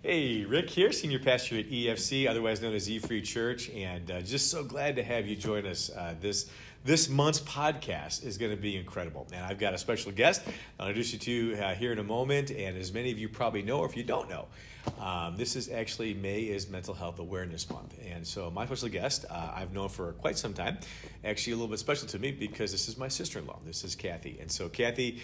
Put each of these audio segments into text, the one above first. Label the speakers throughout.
Speaker 1: Hey, Rick here, Senior Pastor at EFC, otherwise known as E-Free Church, and just so glad to have you join us. This month's podcast is going to be incredible, and I've got a special guest I'll introduce you to here in a moment, and as many of you probably know, or if you don't know, this is actually May is Mental Health Awareness Month, and so my special guest I've known for quite some time, actually a little bit special to me because this is my sister-in-law. This is Kathi, and so Kathi,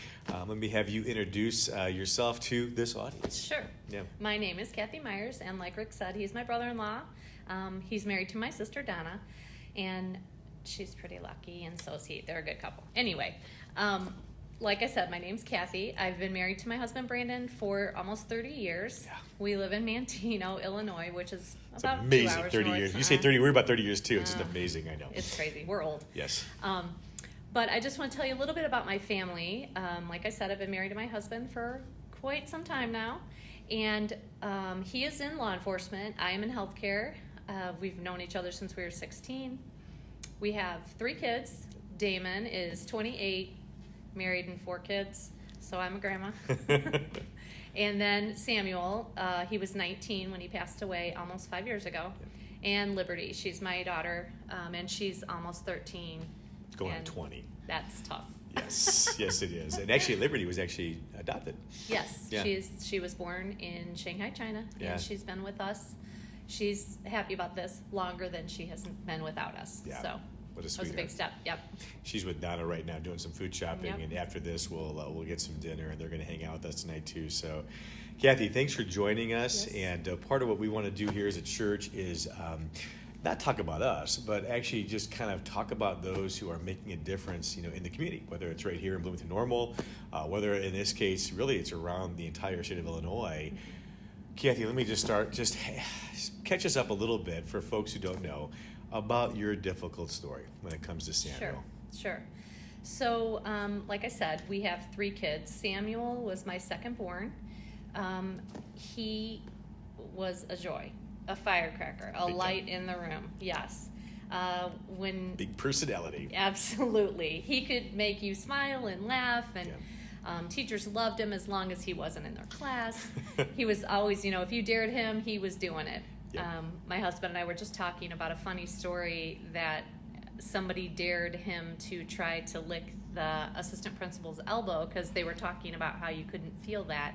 Speaker 1: let me have you introduce yourself to this audience.
Speaker 2: Sure.
Speaker 1: Yeah.
Speaker 2: My name is Kathi Myers, and like Rick said, he's my brother-in-law. He's married to my sister, Donna, and she's pretty lucky, and so is he. They're a good couple. Anyway, like I said, my name's Kathi. I've been married to my husband, Brandon, for almost 30 years. Yeah. We live in Manteno, Illinois, which is about
Speaker 1: amazing,
Speaker 2: 2 hours
Speaker 1: 30
Speaker 2: north.
Speaker 1: years. You say 30, we're about 30 years too. It's just amazing, I know.
Speaker 2: It's crazy. We're old.
Speaker 1: Yes.
Speaker 2: But I just want to tell you a little bit about my family. Like I said, I've been married to my husband for quite some time now. And he is in law enforcement. I am in healthcare. We've known each other since we were 16. We have 3 kids. Damon is 28, married and 4 kids. So I'm a grandma. And then Samuel, he was 19 when he passed away almost 5 years ago. Yeah. And Liberty, she's my daughter, and she's almost 13.
Speaker 1: It's going on 20.
Speaker 2: That's tough.
Speaker 1: Yes, yes it is. And actually Liberty was actually adopted.
Speaker 2: Yes,
Speaker 1: yeah.
Speaker 2: She was born in Shanghai, China,
Speaker 1: yeah.
Speaker 2: And she's been with us. She's happy about this longer than she has been without us.
Speaker 1: Yeah.
Speaker 2: So
Speaker 1: what a
Speaker 2: it was a big step. Yep.
Speaker 1: She's with Donna right now doing some food shopping,
Speaker 2: yep.
Speaker 1: And after this we'll get some dinner, and they're going to hang out with us tonight too. So, Kathi, thanks for joining us. Yes. And part of what we want to do here as a church is not talk about us, but actually just kind of talk about those who are making a difference, in the community, whether it's right here in Bloomington Normal, whether in this case, really it's around the entire state of Illinois. Kathi, let me just start, just catch us up a little bit for folks who don't know about your difficult story when it comes to Samuel.
Speaker 2: Sure. So, like I said, we have 3 kids. Samuel was my second born. He was a joy. A firecracker, a light in the room. Yes.
Speaker 1: Big personality.
Speaker 2: Absolutely. He could make you smile and laugh, and teachers loved him as long as he wasn't in their class. He was always, if you dared him, he was doing it. Yeah. My husband and I were just talking about a funny story that somebody dared him to try to lick the assistant principal's elbow because they were talking about how you couldn't feel that.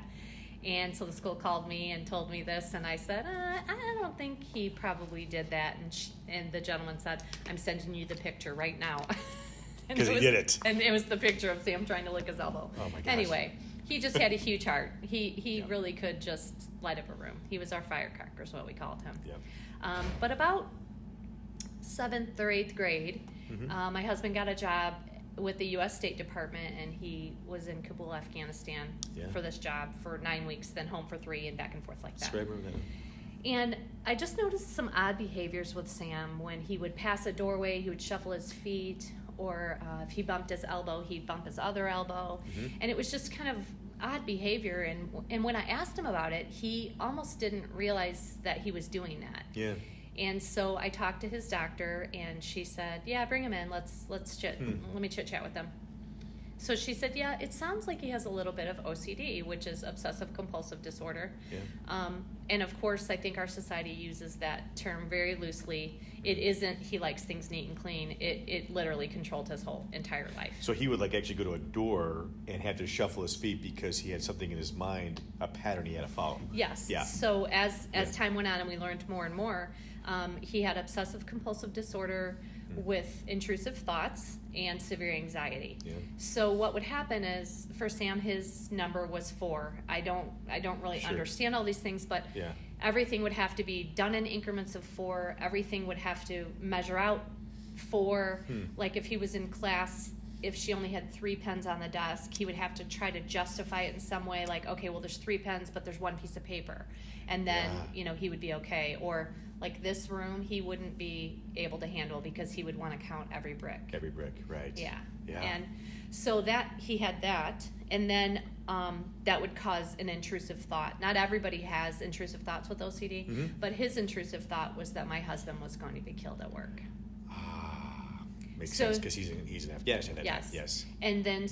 Speaker 2: And so the school called me and told me this, and I said, I don't think he probably did that. And the gentleman said, I'm sending you the picture right now.
Speaker 1: Because he did it.
Speaker 2: And it was the picture of Sam trying to lick his elbow.
Speaker 1: Oh, my gosh.
Speaker 2: Anyway, he just had a huge heart. He really could just light up a room. He was our firecracker is what we called him.
Speaker 1: Yeah.
Speaker 2: But about 7th or 8th grade, my husband got a job with the U.S. State Department, and he was in Kabul, Afghanistan for this job for 9 weeks, then home for 3, and back and forth like that. And I just noticed some odd behaviors with Sam. When he would pass a doorway, he would shuffle his feet, or if he bumped his elbow, he'd bump his other elbow. And it was just kind of odd behavior. And when I asked him about it, he almost didn't realize that he was doing that.
Speaker 1: Yeah.
Speaker 2: And so I talked to his doctor, and she said, "Yeah, bring him in. Let's chit. Let me chit chat with him." So she said, "Yeah, it sounds like he has a little bit of OCD, which is obsessive compulsive disorder." Yeah. And of course, I think our society uses that term very loosely. It isn't he likes things neat and clean. It literally controlled his whole entire life.
Speaker 1: So he would actually go to a door and have to shuffle his feet because he had something in his mind, a pattern he had to follow.
Speaker 2: Yes. Yeah. So as time went on and we learned more and more, he had obsessive compulsive disorder with intrusive thoughts and severe anxiety. Yeah. So what would happen is, for Sam, his number was 4. I don't really understand all these things, but everything would have to be done in increments of 4. Everything would have to measure out 4. Like if he was in class, if she only had 3 pens on the desk, he would have to try to justify it in some way, like, okay, well, there's 3 pens, but there's 1 piece of paper. And then, he would be okay. Or like this room, he wouldn't be able to handle because he would want to count every brick.
Speaker 1: Every brick, right.
Speaker 2: Yeah. And so that he had that, and then that would cause an intrusive thought. Not everybody has intrusive thoughts with OCD, but his intrusive thought was that my husband was going to be killed at work.
Speaker 1: Makes sense, because he's in Afghanistan.
Speaker 2: Yes.
Speaker 1: Yes.
Speaker 2: And then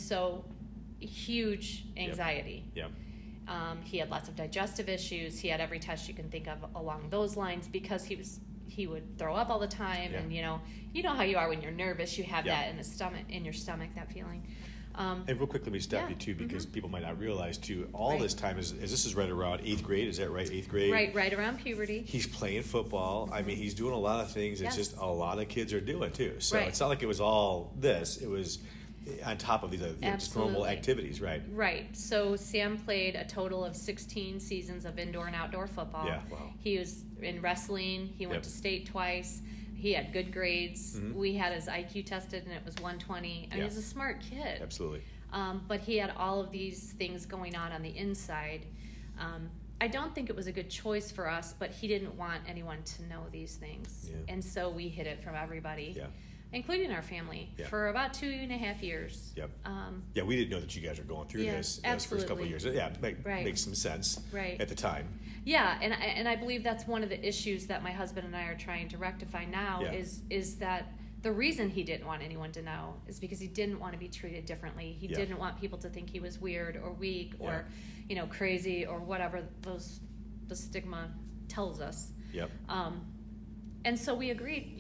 Speaker 2: huge anxiety.
Speaker 1: Yep.
Speaker 2: He had lots of digestive issues. He had every test you can think of along those lines because he would throw up all the time, and you know how you are when you're nervous. You have that in your stomach, that feeling.
Speaker 1: And real quick, let me stop you too, because people might not realize too. All this time is this is right around 8th grade. Is that right? 8th grade.
Speaker 2: Right around puberty.
Speaker 1: He's playing football. I mean, he's doing a lot of things that just a lot of kids are doing too. So it's not like it was all this. It was on top of these other just normal activities, right?
Speaker 2: Right. So Sam played a total of 16 seasons of indoor and outdoor football.
Speaker 1: Yeah, wow.
Speaker 2: He was in wrestling. He went to state twice. He had good grades. We had his IQ tested, and it was 120. I mean, he's a smart kid.
Speaker 1: Absolutely.
Speaker 2: But he had all of these things going on the inside. I don't think it was a good choice for us, but he didn't want anyone to know these things. Yeah. And so we hid it from everybody. Yeah. Including our family, for about 2.5 years. Yep.
Speaker 1: We didn't know that you guys were going through this first couple of years. Yeah, it makes some sense at the time.
Speaker 2: Yeah, and I believe that's one of the issues that my husband and I are trying to rectify now is that the reason he didn't want anyone to know is because he didn't want to be treated differently. He didn't want people to think he was weird or weak or crazy or whatever the stigma tells us. Yep. And so we agreed,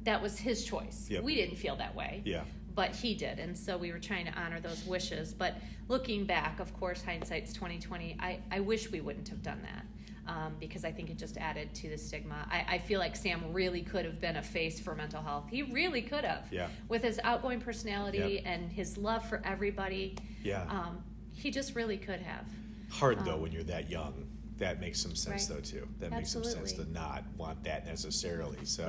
Speaker 2: that was his choice. Yep. We didn't feel that way. Yeah. But he did, and so we were trying to honor those wishes. But looking back, of course, hindsight's 20/20. I wish we wouldn't have done that because I think it just added to the stigma. I feel like Sam really could have been a face for mental health. He really could have. Yeah. With his outgoing personality and his love for everybody. Yeah. He just really could have.
Speaker 1: Hard though when you're that young. That makes some sense though too. That makes some sense to not want that necessarily. So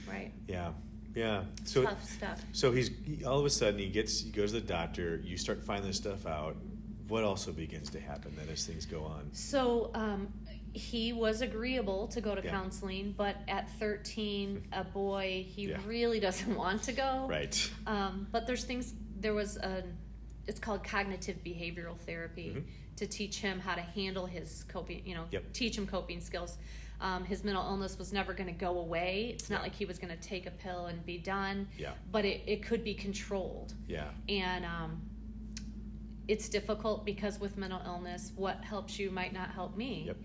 Speaker 1: right. Yeah. So
Speaker 2: tough stuff.
Speaker 1: So he all of a sudden he goes to the doctor. You start finding this stuff out. What also begins to happen then as things go on?
Speaker 2: So he was agreeable to go to counseling, but at 13, a boy, he really doesn't want to go. Right. But it's called cognitive behavioral therapy to teach him how to handle his coping, teach him coping skills. His mental illness was never going to go away. It's not like he was going to take a pill and be done, but it could be controlled. Yeah. And it's difficult because with mental illness, what helps you might not help me. Yep.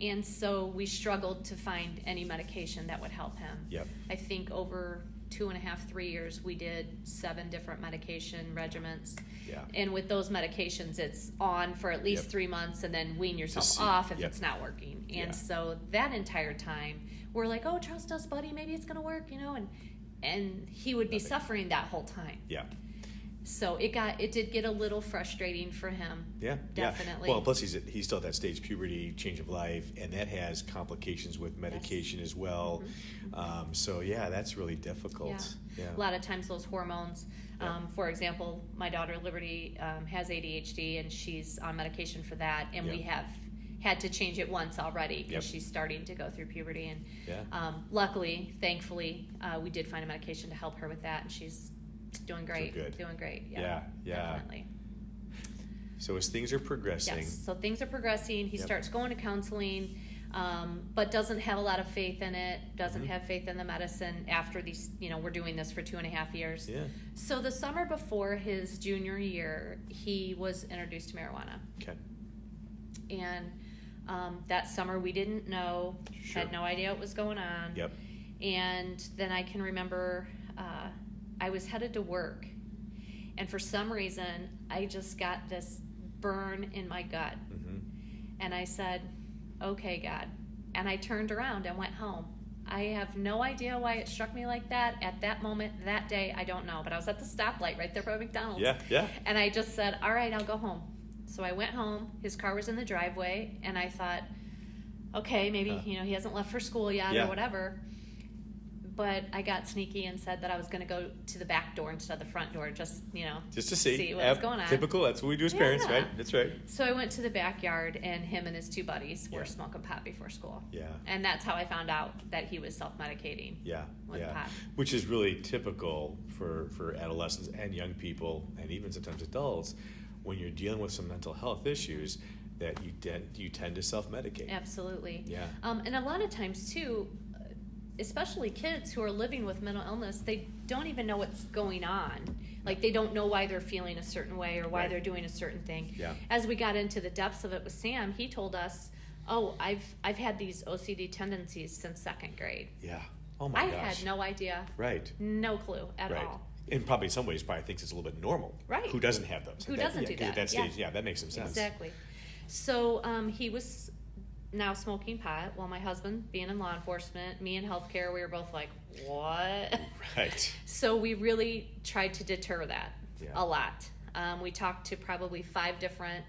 Speaker 2: And so we struggled to find any medication that would help him. Yep. I think over 2.5, 3 years, we did 7 different medication regimens. Yeah. And with those medications, it's on for at least 3 months and then wean yourself off if it's not working. And so that entire time, we're like, oh, trust us, buddy, maybe it's going to work, and he would be suffering that whole time. Yeah. So it did get a little frustrating for him. Yeah, definitely.
Speaker 1: Well, plus he's still at that stage, puberty, change of life, and that has complications with medication as well. Mm-hmm. So that's really difficult. Yeah.
Speaker 2: A lot of times those hormones. For example, my daughter Liberty has ADHD, and she's on medication for that, and we have had to change it once already because she's starting to go through puberty. And luckily, thankfully, we did find a medication to help her with that, and she's doing great. Doing great. Yeah. Definitely.
Speaker 1: So as things are progressing.
Speaker 2: So things are progressing. He starts going to counseling, but doesn't have a lot of faith in it. Doesn't have faith in the medicine after these. We're doing this for 2.5 years. Yeah. So the summer before his junior year, he was introduced to marijuana. Okay. And that summer we didn't know. Sure. Had no idea what was going on. Yep. And then I can remember. I was headed to work, and for some reason, I just got this burn in my gut. Mm-hmm. And I said, okay, God. And I turned around and went home. I have no idea why it struck me like that at that moment, that day, I don't know. But I was at the stoplight right there by McDonald's. Yeah. And I just said, all right, I'll go home. So I went home. His car was in the driveway, and I thought, okay, maybe, he hasn't left for school yet or whatever. But I got sneaky and said that I was going to go to the back door instead of the front door, just to see what was going on.
Speaker 1: Typical. That's what we do as parents, right? That's right.
Speaker 2: So I went to the backyard, and him and his 2 buddies were smoking pot before school. Yeah. And that's how I found out that he was self-medicating. With pot.
Speaker 1: Which is really typical for adolescents and young people, and even sometimes adults, when you're dealing with some mental health issues, that you tend to self-medicate.
Speaker 2: Absolutely. Yeah. And a lot of times too. especially kids who are living with mental illness, they don't even know what's going on. Like, they don't know why they're feeling a certain way or why
Speaker 1: Right.
Speaker 2: they're doing a certain thing.
Speaker 1: Yeah.
Speaker 2: As we got into the depths of it with Sam, he told us, oh, I've had these OCD tendencies since second grade.
Speaker 1: Yeah. Oh my
Speaker 2: I
Speaker 1: gosh.
Speaker 2: had no idea.
Speaker 1: Right.
Speaker 2: No clue at
Speaker 1: Right.
Speaker 2: all.
Speaker 1: And probably in some ways, probably thinks it's a little bit normal.
Speaker 2: Right.
Speaker 1: Who doesn't have those?
Speaker 2: Who doesn't do
Speaker 1: 'cause at
Speaker 2: that?
Speaker 1: that stage, yeah, that makes some sense.
Speaker 2: Exactly. So he was now smoking pot while my husband, being in law enforcement, me in healthcare, we were both like, what?
Speaker 1: Right.
Speaker 2: So we really tried to deter that
Speaker 1: Yeah.
Speaker 2: a lot. We talked to probably 5 different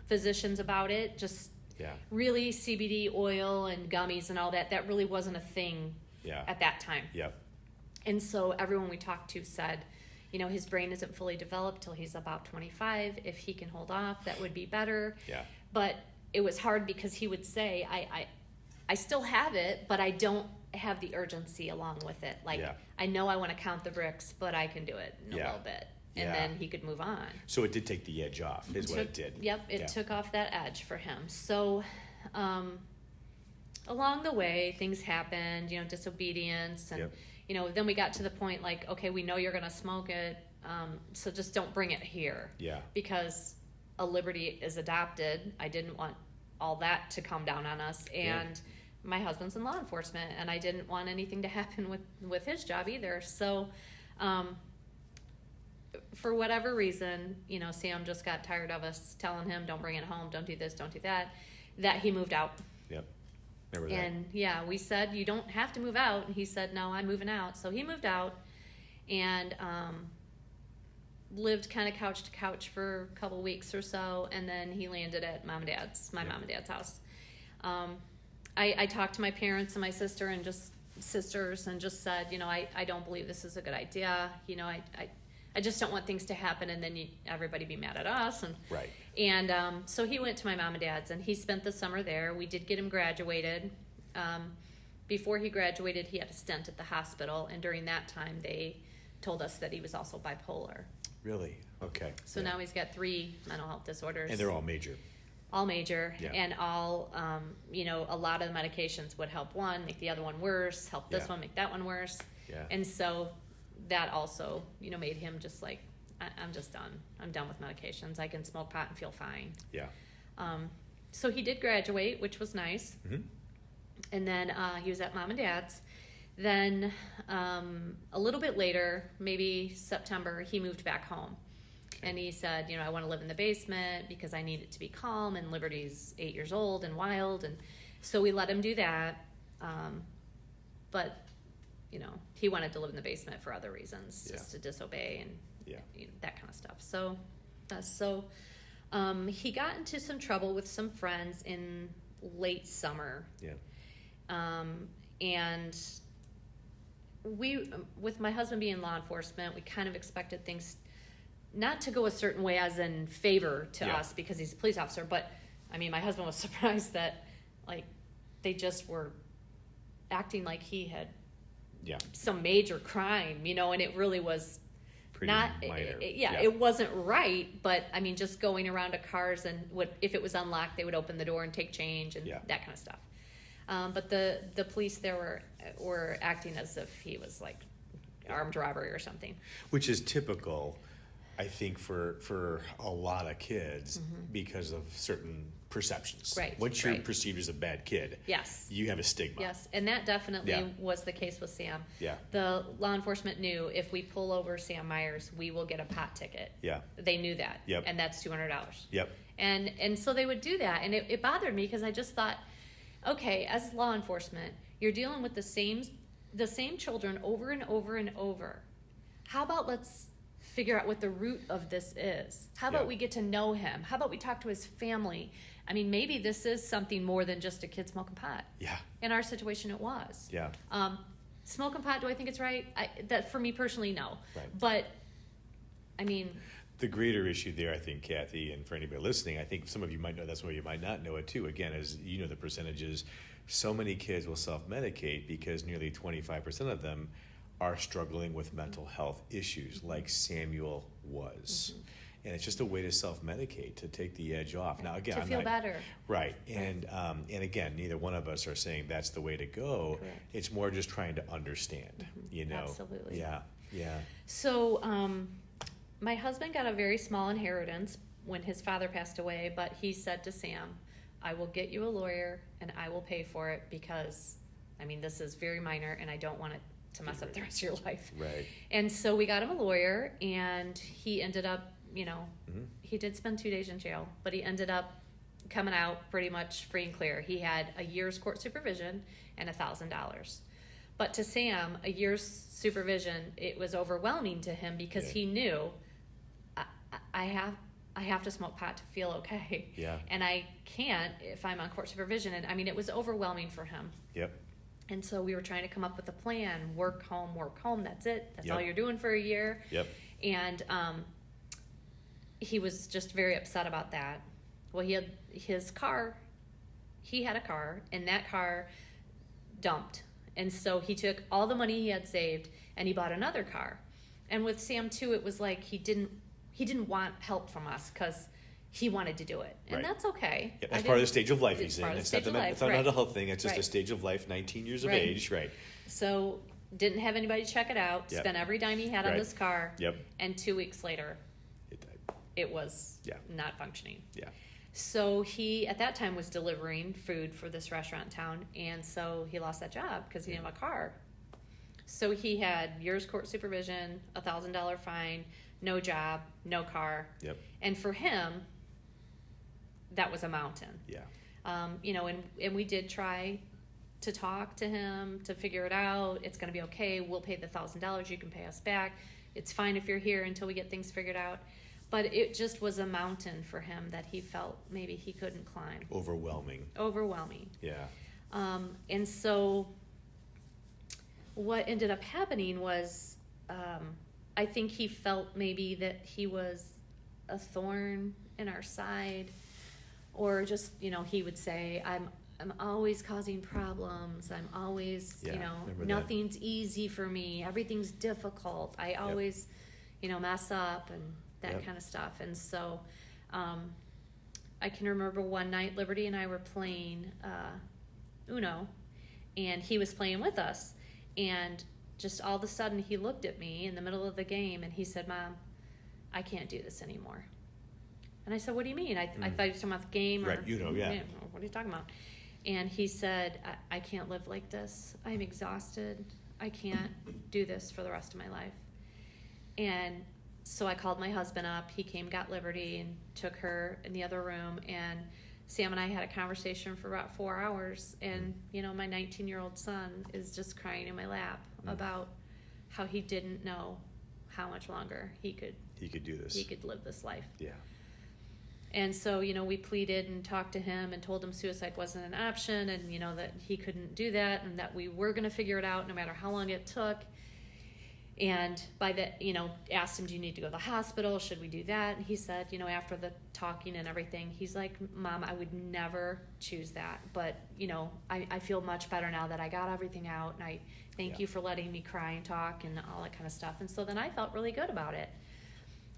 Speaker 2: physicians about it, just
Speaker 1: Yeah.
Speaker 2: really CBD oil and gummies and all that. That really wasn't a thing
Speaker 1: Yeah.
Speaker 2: at that time.
Speaker 1: Yep.
Speaker 2: And so everyone we talked to said, you know, his brain isn't fully developed till he's about 25. If he can hold off, that would be better.
Speaker 1: Yeah.
Speaker 2: But it was hard because he would say, I still have it, but I don't have the urgency along with it. Like,
Speaker 1: Yeah.
Speaker 2: I know I want to count the bricks, but I can do it in a
Speaker 1: Yeah.
Speaker 2: little bit. And
Speaker 1: Yeah.
Speaker 2: then he could move on.
Speaker 1: So it did take the edge off, is what it did.
Speaker 2: Yep, it
Speaker 1: Yeah.
Speaker 2: took off that edge for him. So along the way, things happened, you know, disobedience. And,
Speaker 1: Yep.
Speaker 2: you know, then we got to the point like, okay, we know you're going to smoke it, so just don't bring it here.
Speaker 1: Yeah.
Speaker 2: Because a liberty is adopted. I didn't want all that to come down on us. And my husband's in law enforcement, and I didn't want anything to happen with his job either. So for whatever reason, you know, Sam just got tired of us telling him, don't bring it home, don't do this, don't do that, that he moved out.
Speaker 1: Yep. Remember that.
Speaker 2: And yeah, we said, you don't have to move out. And he said, no, I'm moving out. So he moved out and lived kind of couch to couch for a couple weeks or so. And then he landed at my mom and dad's house. I talked to my parents and my sister and just sisters and just said, you know, I don't believe this is a good idea. You know, I just don't want things to happen and then everybody be mad at us. And
Speaker 1: Right.
Speaker 2: And so he went to my mom and dad's, and he spent the summer there. We did get him graduated. Before he graduated, he had a stent at the hospital, and during that time, they told us that he was also bipolar.
Speaker 1: Really? Okay.
Speaker 2: So
Speaker 1: Yeah.
Speaker 2: now he's got 3 mental health disorders.
Speaker 1: And they're all major.
Speaker 2: All major,
Speaker 1: Yeah.
Speaker 2: and all, you know, a lot of the medications would help one, make the other one worse, help this
Speaker 1: Yeah.
Speaker 2: one, make that one worse.
Speaker 1: Yeah.
Speaker 2: And so that also, you know, made him just like, I'm just done. I'm done with medications. I can smoke pot and feel fine.
Speaker 1: Yeah.
Speaker 2: So he did graduate, which was nice.
Speaker 1: Mm-hmm.
Speaker 2: And then he was at mom and dad's. Then a little bit later, maybe September, he moved back home. And he said, you know, I want to live in the basement because I need it to be calm, and Liberty's 8 years old and wild. And so we let him do that. But, you know, he wanted to live in the basement for other reasons, just to disobey and you know, that kind of stuff. So he got into some trouble with some friends in late summer.
Speaker 1: Yeah.
Speaker 2: And we, with my husband being in law enforcement, we kind of expected things not to go a certain way as in favor to us because he's a police officer, but I mean, my husband was surprised that like they just were acting like he had some major crime, you know, and it really was
Speaker 1: Pretty
Speaker 2: not
Speaker 1: minor.
Speaker 2: it wasn't right, but I mean, just going around to cars and if it was unlocked, they would open the door and take change and that kind of stuff. But the police there were acting as if he was like armed robbery or something.
Speaker 1: Which is typical, I think, for a lot of kids because of certain perceptions.
Speaker 2: Right.
Speaker 1: Once you're perceived as a bad kid, you have a stigma.
Speaker 2: Yes, and that definitely was the case with Sam.
Speaker 1: Yeah.
Speaker 2: The law enforcement knew if we pull over Sam Myers, we will get a pot ticket.
Speaker 1: Yeah.
Speaker 2: They knew that.
Speaker 1: Yep.
Speaker 2: And that's $200.
Speaker 1: Yep.
Speaker 2: And so they would do that, and it bothered me because I just thought, okay, as law enforcement, you're dealing with the same children over and over and over. How about let's figure out what the root of this is? How about we get to know him? How about we talk to his family? I mean, maybe this is something more than just a kid smoking pot.
Speaker 1: Yeah.
Speaker 2: In our situation, it was.
Speaker 1: Yeah.
Speaker 2: Smoking pot, do I think it's right? That for me personally, no.
Speaker 1: Right.
Speaker 2: But, I mean...
Speaker 1: The greater issue there, I think, Kathy, and for anybody listening, I think some of you might know that, some of you might not know it too. Again, as you know, the percentages, so many kids will self-medicate because nearly 25% of them are struggling with mental health issues like Samuel was. And it's just a way to self-medicate, to take the edge off. Now, again,
Speaker 2: to feel better.
Speaker 1: Right. And again, neither one of us are saying that's the way to go.
Speaker 2: Correct.
Speaker 1: It's more just trying to understand, you know.
Speaker 2: Absolutely.
Speaker 1: Yeah. Yeah.
Speaker 2: So my husband got a very small inheritance when his father passed away, but he said to Sam, I will get you a lawyer and I will pay for it because, I mean, this is very minor and I don't want it to mess up the rest of your life.
Speaker 1: Right.
Speaker 2: And so we got him a lawyer, and he ended up, he did spend 2 days in jail, but he ended up coming out pretty much free and clear. He had a year's court supervision and $1,000. But to Sam, a year's supervision, it was overwhelming to him because he knew I have to smoke pot to feel okay.
Speaker 1: Yeah.
Speaker 2: And I can't if I'm on court supervision. And I mean, it was overwhelming for him.
Speaker 1: Yep.
Speaker 2: And so we were trying to come up with a plan, work home, that's it. That's all you're doing for a year.
Speaker 1: Yep.
Speaker 2: And he was just very upset about that. Well, he had a car, and that car dumped. And so he took all the money he had saved and he bought another car. And with Sam too, it was like he didn't want help from us because he wanted to do it. And that's okay.
Speaker 1: Yeah, that's part of the stage of life he's in.
Speaker 2: It's
Speaker 1: not a mental health thing. It's just a stage of life, 19 years of age. Right.
Speaker 2: So didn't have anybody check it out, spent every dime he had on this car.
Speaker 1: Yep.
Speaker 2: And 2 weeks later,
Speaker 1: it died.
Speaker 2: It was not functioning.
Speaker 1: Yeah.
Speaker 2: So he, at that time, was delivering food for this restaurant in town, and so he lost that job because he didn't have a car. So he had year's court supervision, $1,000 fine, no job, no car.
Speaker 1: Yep.
Speaker 2: And for him, that was a mountain.
Speaker 1: Yeah.
Speaker 2: And we did try to talk to him to figure it out. It's going to be okay. We'll pay the $1,000. You can pay us back. It's fine if you're here until we get things figured out. But it just was a mountain for him that he felt maybe he couldn't climb.
Speaker 1: Overwhelming. Yeah.
Speaker 2: And so what ended up happening was I think he felt maybe that he was a thorn in our side, or just, he would say, I'm always causing problems. I'm always, nothing's easy for me. Everything's difficult. I always, mess up and that kind of stuff. And so I can remember one night Liberty and I were playing Uno, and he was playing with us. And just all of a sudden he looked at me in the middle of the game and he said, Mom, I can't do this anymore. And I said, what do you mean? I thought you were talking about the game. Or,
Speaker 1: right,
Speaker 2: what are you talking about? And he said, I can't live like this. I'm exhausted. I can't do this for the rest of my life. And so I called my husband up. He came, got Liberty, and took her in the other room. And Sam and I had a conversation for about 4 hours. And, my 19-year-old son is just crying in my lap about how he didn't know how much longer he could
Speaker 1: do this.
Speaker 2: He could live this life.
Speaker 1: Yeah.
Speaker 2: And so, we pleaded and talked to him and told him suicide wasn't an option, and, that he couldn't do that, and that we were going to figure it out no matter how long it took. And by that, asked him, do you need to go to the hospital? Should we do that? And he said, after the talking and everything, he's like, Mom, I would never choose that. But, I feel much better now that I got everything out, and I thank you for letting me cry and talk and all that kind of stuff. And so then I felt really good about it.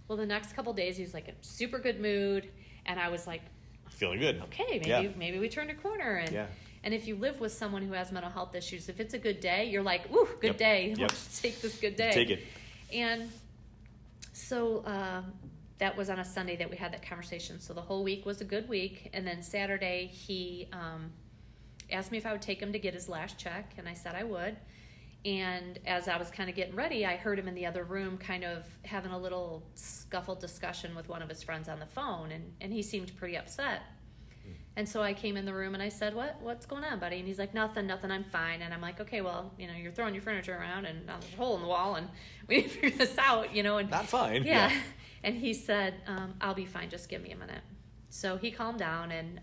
Speaker 2: Well, the next couple of days, he was like in a super good mood, and I was like,
Speaker 1: feeling good.
Speaker 2: Okay, maybe we turned a corner. And if you live with someone who has mental health issues, if it's a good day, you're like, ooh, good day. Let's take this good day.
Speaker 1: Take it.
Speaker 2: And so that was on a Sunday that we had that conversation. So the whole week was a good week. And then Saturday, he asked me if I would take him to get his last check, and I said I would. And as I was kind of getting ready, I heard him in the other room kind of having a little scuffled discussion with one of his friends on the phone, and he seemed pretty upset. And so I came in the room and I said, what's going on, buddy? And he's like, nothing, I'm fine. And I'm like, okay, well, you're throwing your furniture around and there's a hole in the wall and we need to figure this out, and
Speaker 1: not fine.
Speaker 2: Yeah. And he said, I'll be fine, just give me a minute. So he calmed down, and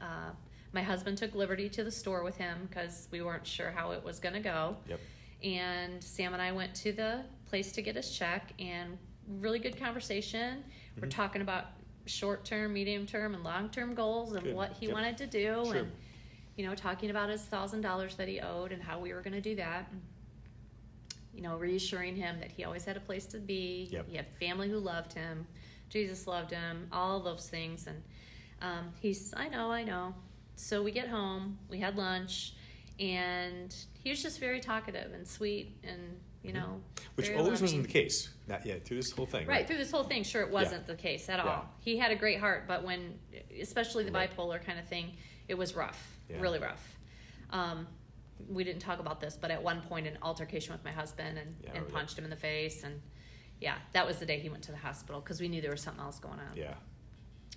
Speaker 2: my husband took Liberty to the store with him because we weren't sure how it was going to go.
Speaker 1: Yep.
Speaker 2: And Sam and I went to the place to get his check, and really good conversation. We're talking about short-term, medium-term, and long-term goals and what he wanted to do.
Speaker 1: Sure.
Speaker 2: And, talking about his $1,000 that he owed and how we were going to do that. And, reassuring him that he always had a place to be.
Speaker 1: Yep.
Speaker 2: He had family who loved him. Jesus loved him, all those things. And I know. So we get home, we had lunch, and he was just very talkative and sweet and,
Speaker 1: which
Speaker 2: very
Speaker 1: always
Speaker 2: loving.
Speaker 1: wasn't the case. Not yet, through this whole thing.
Speaker 2: Right, through this whole thing, sure, it wasn't the case at all.
Speaker 1: Yeah.
Speaker 2: He had a great heart, but when, especially the bipolar kind of thing, it was rough, really rough. We didn't talk about this, but at one point, an altercation with my husband and punched him in the face. And that was the day he went to the hospital because we knew there was something else going on.
Speaker 1: Yeah.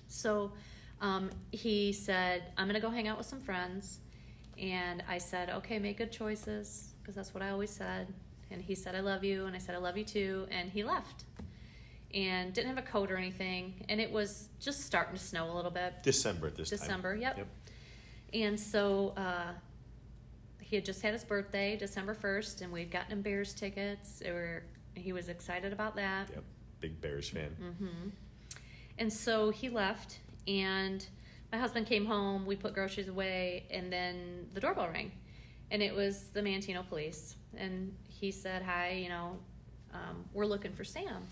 Speaker 2: So he said, I'm going to go hang out with some friends. And I said, okay, make good choices, because that's what I always said. And he said, I love you. And I said, I love you too. And he left. And didn't have a coat or anything. And it was just starting to snow a little bit.
Speaker 1: December at this time.
Speaker 2: December, yep. And so he had just had his birthday, December 1st, and we'd gotten him Bears tickets. He was excited about that.
Speaker 1: Yep, big Bears fan.
Speaker 2: Mm-hmm. And so he left, and my husband came home. We put groceries away, and then the doorbell rang. And it was the Manteno police. And he said, hi, we're looking for Sam.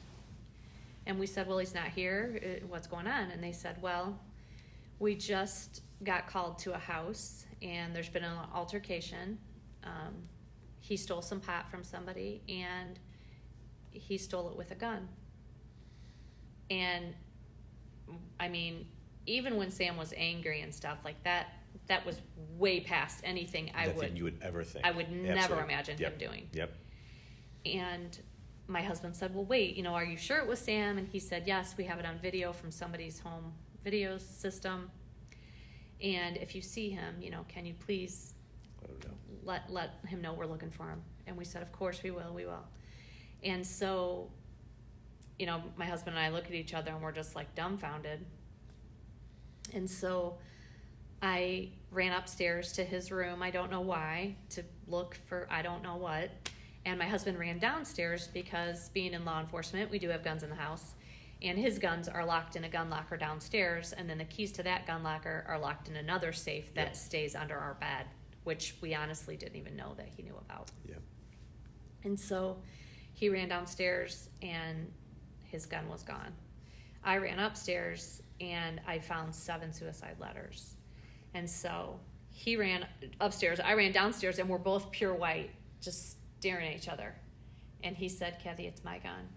Speaker 2: And we said, well, he's not here. What's going on? And they said, well, we just got called to a house, and there's been an altercation. He stole some pot from somebody, and he stole it with a gun. And, I mean, even when Sam was angry and stuff like that, that was way past anything
Speaker 1: you would ever think.
Speaker 2: I would never imagine him doing.
Speaker 1: Yep.
Speaker 2: And my husband said, well, wait, are you sure it was Sam? And he said, yes, we have it on video from somebody's home video system. And if you see him, can you please let him know we're looking for him? And we said, of course we will. And so, my husband and I look at each other and we're just like dumbfounded. And so I ran upstairs to his room, I don't know why, to look for I don't know what. And my husband ran downstairs because, being in law enforcement, we do have guns in the house. And his guns are locked in a gun locker downstairs, and then the keys to that gun locker are locked in another safe that stays under our bed, which we honestly didn't even know that he knew about.
Speaker 1: Yep.
Speaker 2: And so he ran downstairs, and his gun was gone. I ran upstairs, and I found 7 suicide letters. And so he ran upstairs, I ran downstairs, and we're both pure white, just staring at each other. And he said, Kathi, it's my gun.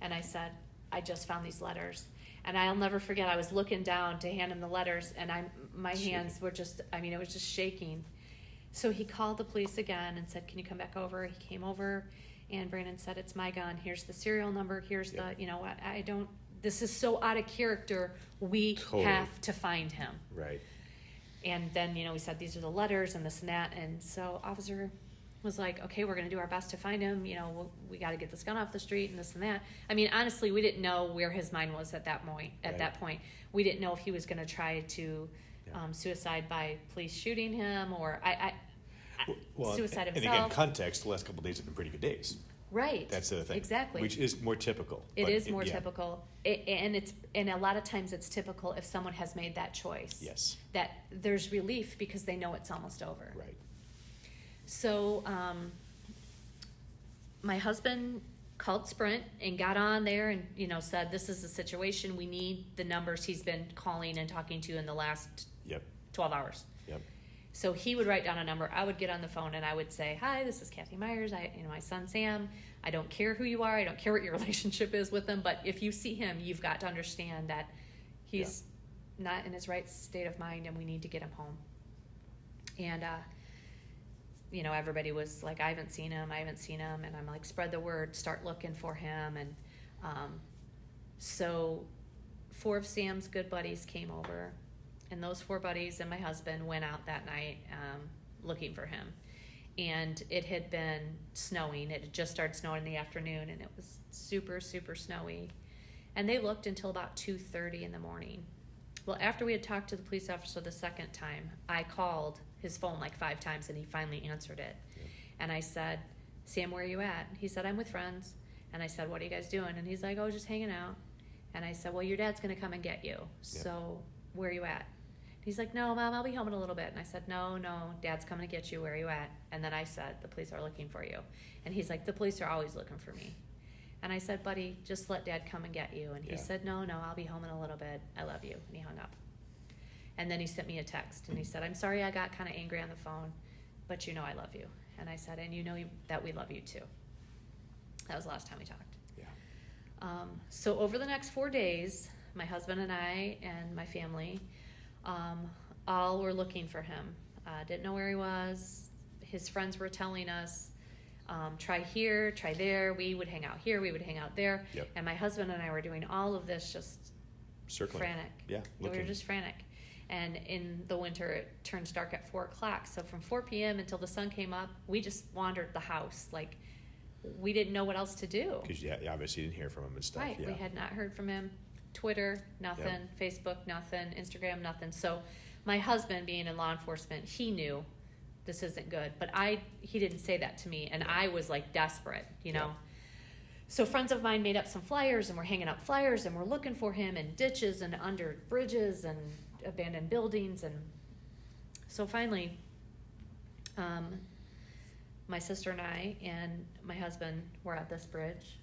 Speaker 2: And I said, I just found these letters. And I'll never forget, I was looking down to hand him the letters, and my hands were just, it was just shaking. So he called the police again and said, can you come back over? He came over, and Brandon said, it's my gun. Here's the serial number. Here's the, I don't, this is so out of character. We have to find him.
Speaker 1: Right.
Speaker 2: And then, we said, these are the letters and this and that. And so officer was like, okay, we're going to do our best to find him. We got to get this gun off the street and this and that. Honestly, we didn't know where his mind was at that point. That point, we didn't know if he was going to try to suicide by police shooting him, or suicide himself.
Speaker 1: And again, context, the last couple of days have been pretty good days.
Speaker 2: Right.
Speaker 1: That's the thing.
Speaker 2: Exactly.
Speaker 1: Which is more typical.
Speaker 2: It is more typical. And a lot of times it's typical if someone has made that choice.
Speaker 1: Yes.
Speaker 2: That there's relief because they know it's almost over.
Speaker 1: Right.
Speaker 2: So my husband called Sprint and got on there and, said, this is the situation. We need the numbers he's been calling and talking to in the last 12 hours.
Speaker 1: Yep.
Speaker 2: So he would write down a number. I would get on the phone and I would say, hi, this is Kathi Myers. My son, Sam. I don't care who you are. I don't care what your relationship is with him. But if you see him, you've got to understand that he's not in his right state of mind and we need to get him home. And, everybody was like, I haven't seen him. And I'm like, spread the word, start looking for him. And so 4 of Sam's good buddies came over. And those 4 buddies and my husband went out that night looking for him. And it had been snowing. It had just started snowing in the afternoon, and it was super, super snowy. And they looked until about 2:30 in the morning. Well, after we had talked to the police officer the second time, I called his phone like 5 times, and he finally answered it. Yeah. And I said, Sam, where are you at? He said, I'm with friends. And I said, what are you guys doing? And he's like, oh, just hanging out. And I said, well, your dad's going to come and get you. Yeah. So where are you at? He's like, no, Mom, I'll be home in a little bit. And I said, no, Dad's coming to get you. Where are you at? And then I said, the police are looking for you. And he's like, the police are always looking for me. And I said, buddy, just let Dad come and get you. And he said, no, I'll be home in a little bit. I love you. And he hung up. And then he sent me a text, and he said, I'm sorry I got kind of angry on the phone, but you know I love you. And I said, and you know that we love you too. That was the last time we talked.
Speaker 1: Yeah.
Speaker 2: So over the next 4 days, my husband and I and my family all were looking for him. Didn't know where he was. His friends were telling us, try here, try there. We would hang out here, we would hang out there.
Speaker 1: Yep.
Speaker 2: And my husband and I were doing all of this just
Speaker 1: Circling.
Speaker 2: frantic.
Speaker 1: Yeah,
Speaker 2: We were just frantic. And in the winter, it turns dark at 4 o'clock. So from 4 p.m. until the sun came up, we just wandered the house. Like, we didn't know what else to do.
Speaker 1: Because you obviously didn't hear from him and stuff.
Speaker 2: Right.
Speaker 1: Yeah.
Speaker 2: We had not heard from him. Twitter, nothing. Facebook, nothing. Instagram, nothing. So my husband, being in law enforcement, he knew this isn't good. But he didn't say that to me. And I was like desperate, you know. So friends of mine made up some flyers, and we're hanging up flyers, and we're looking for him in ditches and under bridges and abandoned buildings. And so finally, my sister and I and my husband were at this bridge,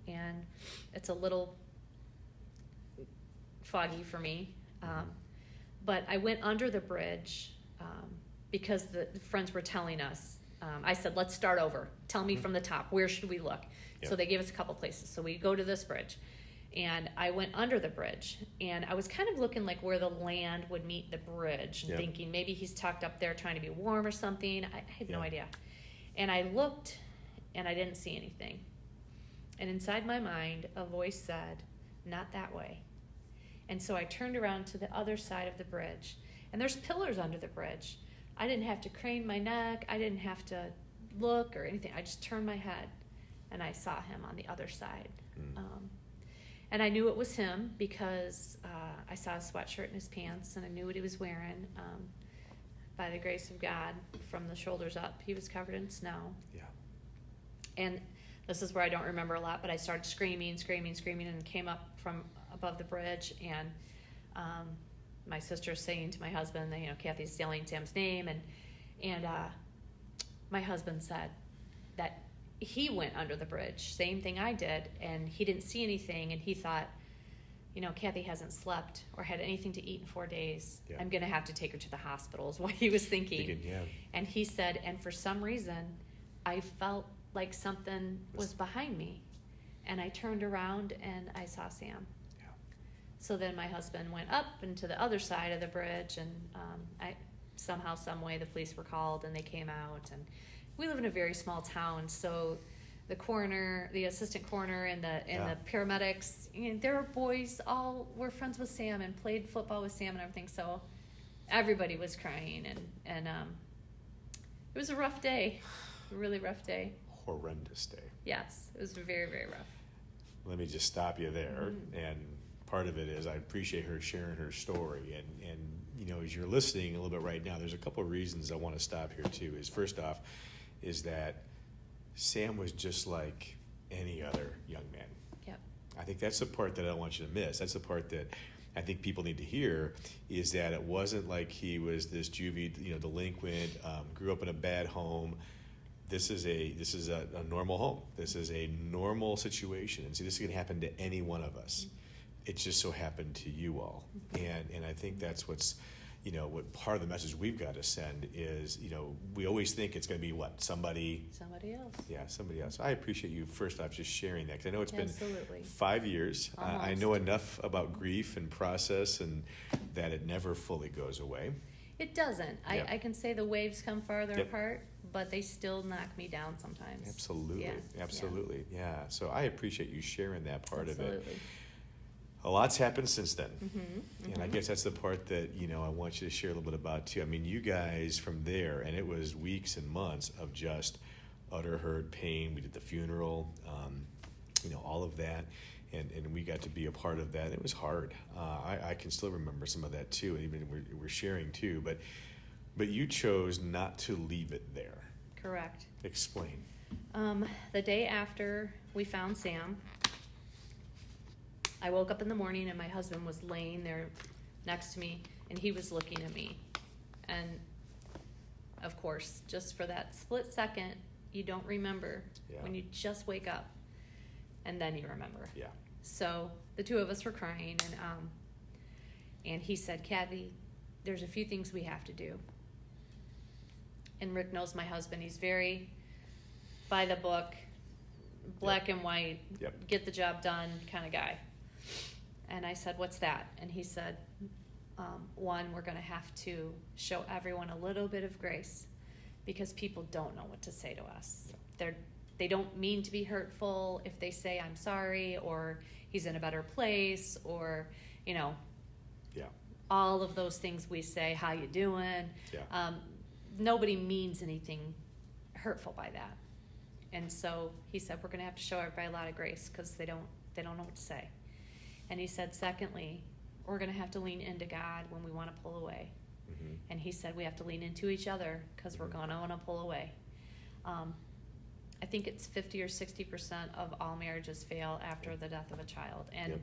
Speaker 2: and it's a little foggy for me, but I went under the bridge because the friends were telling us. I said, let's start over. Tell me from the top, where should we look? So they gave us a couple places. So we go to this bridge, and I went under the bridge, and I was kind of looking like where the land would meet the bridge, and thinking maybe he's tucked up there trying to be warm or something. I had no idea. And I looked, and I didn't see anything. And inside my mind, a voice said, not that way. And so I turned around to the other side of the bridge, and there's pillars under the bridge. I didn't have to crane my neck. I didn't have to look or anything. I just turned my head, and I saw him on the other side. And I knew it was him because I saw his sweatshirt and his pants, and I knew what he was wearing. By the grace of God, from the shoulders up, he was covered in snow.
Speaker 1: Yeah.
Speaker 2: And this is where I don't remember a lot, but I started screaming, and came up from above the bridge. And my sister's saying to my husband, you know, Kathy's yelling Sam's name, and my husband said that he went under the bridge, same thing I did, and he didn't see anything, and he thought, you know, Kathi hasn't slept or had anything to eat in 4 days.
Speaker 1: Yeah.
Speaker 2: I'm going to have to take her to the hospital is what he was thinking.
Speaker 1: Yeah.
Speaker 2: And he said, and for some reason, I felt like something was behind me. And I turned around and I saw Sam.
Speaker 1: Yeah.
Speaker 2: So then my husband went up into the other side of the bridge, and somehow, some way, the police were called, and they came out. And we live in a very small town, so the coroner, the assistant coroner, and the paramedics, you know, there were boys, all were friends with Sam and played football with Sam and everything. So everybody was crying, and it was a rough day, a really rough day.
Speaker 1: Horrendous day.
Speaker 2: Yes, it was very, very rough.
Speaker 1: Let me just stop you there. And part of it is I appreciate her sharing her story. And you know, as you're listening a little bit right now, there's a couple of reasons I want to stop here too. Is first off, is that Sam was just like any other young man.
Speaker 2: Yep.
Speaker 1: I think that's the part that I don't want you to miss. That's the part that I think people need to hear, is that it wasn't like he was this juvie, you know, delinquent, grew up in a bad home. This is a normal home. This is a normal situation. And see, this can happen to any one of us. It just so happened to you all. And I think that's what's, you know, what part of the message we've got to send is, you know, we always think it's going to be what? Somebody else. Yeah, somebody else. I appreciate you, first off, just sharing that, because I know it's been 5 years. I know enough about grief and process, and that it never fully goes away.
Speaker 2: It doesn't.
Speaker 1: Yeah.
Speaker 2: I can say the waves come farther apart, but they still knock me down sometimes.
Speaker 1: Absolutely. Yeah. So I appreciate you sharing that part of it.
Speaker 2: Absolutely.
Speaker 1: A lot's happened since then. And I guess that's the part that, you know, I want you to share a little bit about too. I mean, you guys from there, and it was weeks and months of just utter hurt, pain. We did the funeral, you know, all of that. And we got to be a part of that. It was hard. I can still remember some of that too, and even we're sharing too. But you chose not to leave it there.
Speaker 2: Correct.
Speaker 1: Explain.
Speaker 2: The day after we found Sam, I woke up in the morning, and my husband was laying there next to me, and he was looking at me. And of course, just for that split second, you don't remember when you just wake up. and then you remember.
Speaker 1: Yeah.
Speaker 2: So the two of us were crying, and he said, Kathi, there's a few things we have to do. And Rick knows my husband. He's very by the book, black and white, get the job done kind of guy. And I said, what's that? And he said, one, we're going to have to show everyone a little bit of grace because people don't know what to say to us. They don't mean to be hurtful if they say I'm sorry or he's in a better place or, all of those things we say, how you doing? Nobody means anything hurtful by that. And so he said, we're going to have to show everybody a lot of grace because they don't know what to say. And he said, secondly, we're going to have to lean into God when we want to pull away. Mm-hmm. And he said, we have to lean into each other because we're going to want to pull away. I think it's 50 or 60% of all marriages fail after the death of a child. And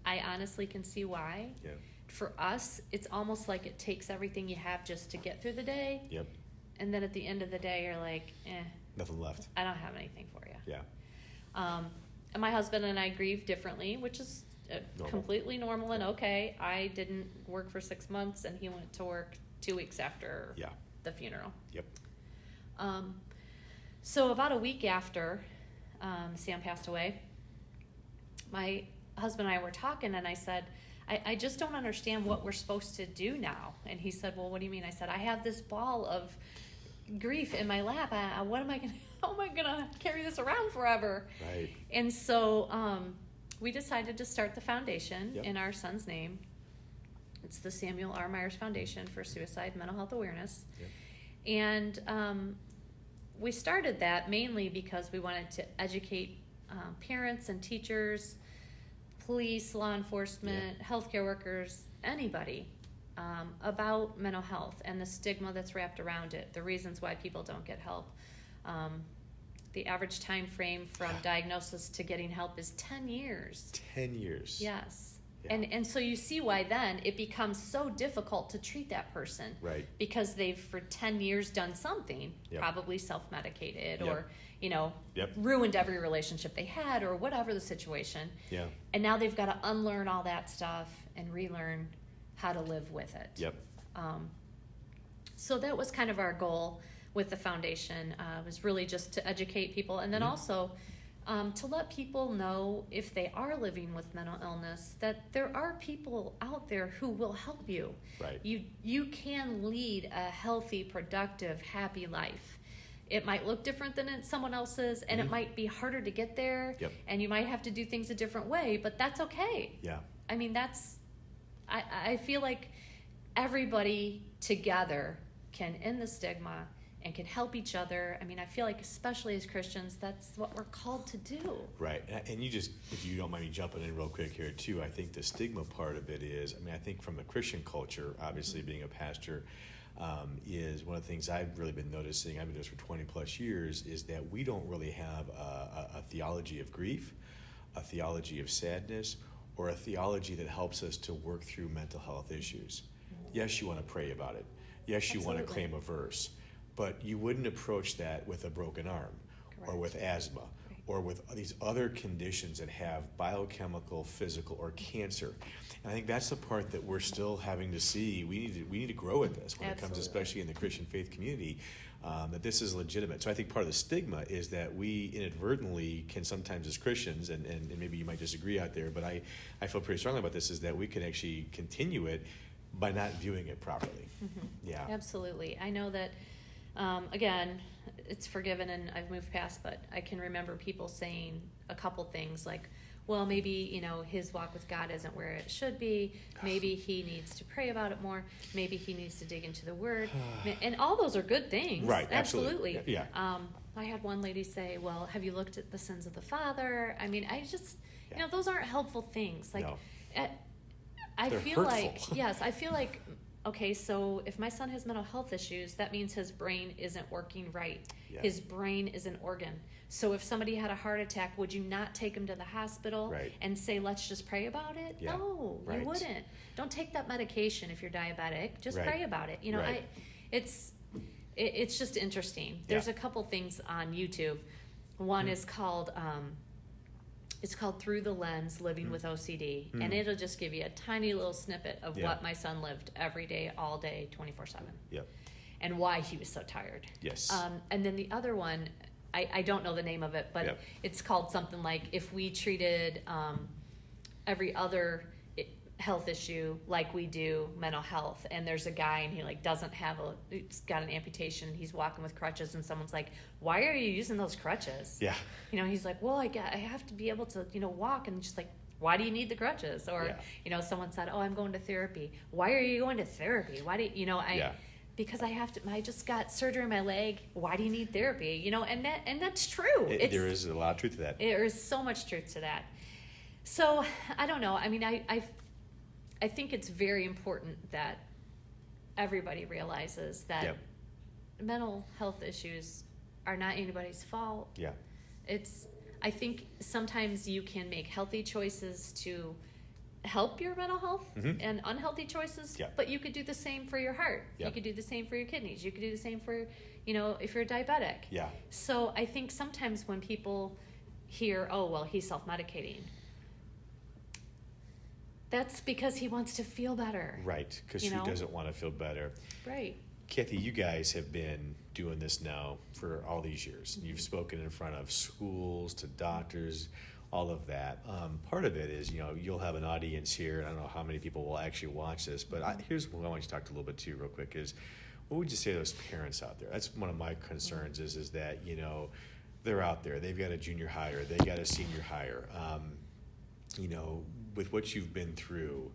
Speaker 2: I honestly can see why. Yeah. For us, it's almost like it takes everything you have just to get through the day. Yep. And then at the end of the day, you're like,
Speaker 1: nothing left.
Speaker 2: I don't have anything for you.
Speaker 1: Yeah.
Speaker 2: And my husband and I grieve differently, which is completely normal and okay. I didn't work for 6 months, and he went to work 2 weeks after the funeral.
Speaker 1: Yep.
Speaker 2: So about a week after Sam passed away, my husband and I were talking, and I said, I just don't understand what we're supposed to do now. And he said, well, what do you mean? I said, I have this ball of grief in my lap. How am I gonna carry this around forever?
Speaker 1: Right.
Speaker 2: And so we decided to start the foundation in our son's name. It's the Samuel R. Myers Foundation for Suicide Mental Health Awareness. Yep. And we started that mainly because we wanted to educate parents and teachers, police, law enforcement, healthcare workers, anybody about mental health and the stigma that's wrapped around it, the reasons why people don't get help. The average time frame from diagnosis to getting help is 10 years.
Speaker 1: 10 years.
Speaker 2: Yes. Yeah. And so you see why then it becomes so difficult to treat that person.
Speaker 1: Right.
Speaker 2: Because they've for 10 years done something, probably self-medicated or, ruined every relationship they had or whatever the situation. Yeah. And now they've got to unlearn all that stuff and relearn how to live with it.
Speaker 1: Yep.
Speaker 2: So that was kind of our goal with the foundation, was really just to educate people and then also to let people know if they are living with mental illness that there are people out there who will help you.
Speaker 1: Right.
Speaker 2: You can lead a healthy, productive, happy life. It might look different than someone else's, and it might be harder to get there, and you might have to do things a different way, but that's okay.
Speaker 1: Yeah.
Speaker 2: I mean, I feel like everybody together can end the stigma and can help each other. I mean, I feel like especially as Christians, that's what we're called to do.
Speaker 1: Right. And you just, if you don't mind me jumping in real quick here too, I think the stigma part of it is, I think from a Christian culture, obviously being a pastor, is one of the things I've really been noticing, I've been doing this for 20 plus years, is that we don't really have a theology of grief, a theology of sadness, or a theology that helps us to work through mental health issues. Yes, you want to pray about it. Yes, you want to claim a verse. But you wouldn't approach that with a broken arm. Correct. Or with asthma or with these other conditions that have biochemical, physical, or cancer. And I think that's the part that we're still having to see. We need to grow at this when it comes, especially in the Christian faith community, that this is legitimate. So I think part of the stigma is that we inadvertently can sometimes as Christians, and maybe you might disagree out there, but I feel pretty strongly about this, is that we can actually continue it by not viewing it properly. Mm-hmm. Yeah.
Speaker 2: Absolutely. I know that again, it's forgiven and I've moved past, but I can remember people saying a couple things like, well, maybe, his walk with God isn't where it should be. Maybe he needs to pray about it more. Maybe he needs to dig into the Word. And all those are good things.
Speaker 1: Right,
Speaker 2: absolutely.
Speaker 1: Yeah.
Speaker 2: I had one lady say, well, have you looked at the sins of the father? I mean, I just, those aren't helpful things. Like,
Speaker 1: no.
Speaker 2: I
Speaker 1: They're
Speaker 2: feel
Speaker 1: hurtful.
Speaker 2: I feel like, okay, so if my son has mental health issues, that means his brain isn't working right. Yeah. His brain is an organ. So if somebody had a heart attack, would you not take him to the hospital and say, let's just pray about it?
Speaker 1: Yeah.
Speaker 2: No, you wouldn't. Don't take that medication if you're diabetic. Just pray about it. It's just interesting. There's a couple things on YouTube. One is called It's called Through the Lens, Living with OCD. And it'll just give you a tiny little snippet of what my son lived every day, all day, 24/7.
Speaker 1: Yep.
Speaker 2: And why he was so tired.
Speaker 1: Yes.
Speaker 2: And then the other one, I don't know the name of it, but it's called something like if we treated every other health issue like we do mental health, and there's a guy and he like doesn't have he's got an amputation, he's walking with crutches, and someone's like, why are you using those crutches?
Speaker 1: Yeah.
Speaker 2: He's like, well, I have to be able to walk, and just like, why do you need the crutches? Or someone said, oh, I'm going to therapy. Why are you going to therapy? Why do because I just got surgery on my leg. Why do you need therapy? And that's true.
Speaker 1: There is a lot of truth to that.
Speaker 2: There is so much truth to that. So I don't know. I mean, I think it's very important that everybody realizes that mental health issues are not anybody's fault.
Speaker 1: Yeah.
Speaker 2: I think sometimes you can make healthy choices to help your mental health and unhealthy choices, but you could do the same for your heart. You could do the same for your kidneys. You could do the same for, if you're diabetic.
Speaker 1: Yeah.
Speaker 2: So I think sometimes when people hear, oh, well, he's self-medicating, that's because he wants to feel better.
Speaker 1: Right, because who doesn't want to feel better?
Speaker 2: Right.
Speaker 1: Kathi, you guys have been doing this now for all these years. You've spoken in front of schools, to doctors, all of that. Part of it is, you'll have an audience here, and I don't know how many people will actually watch this, but here's what I want you to talk to a little bit too real quick is, what would you say to those parents out there? That's one of my concerns is that, they're out there. They've got a junior higher. They got a senior higher. With what you've been through,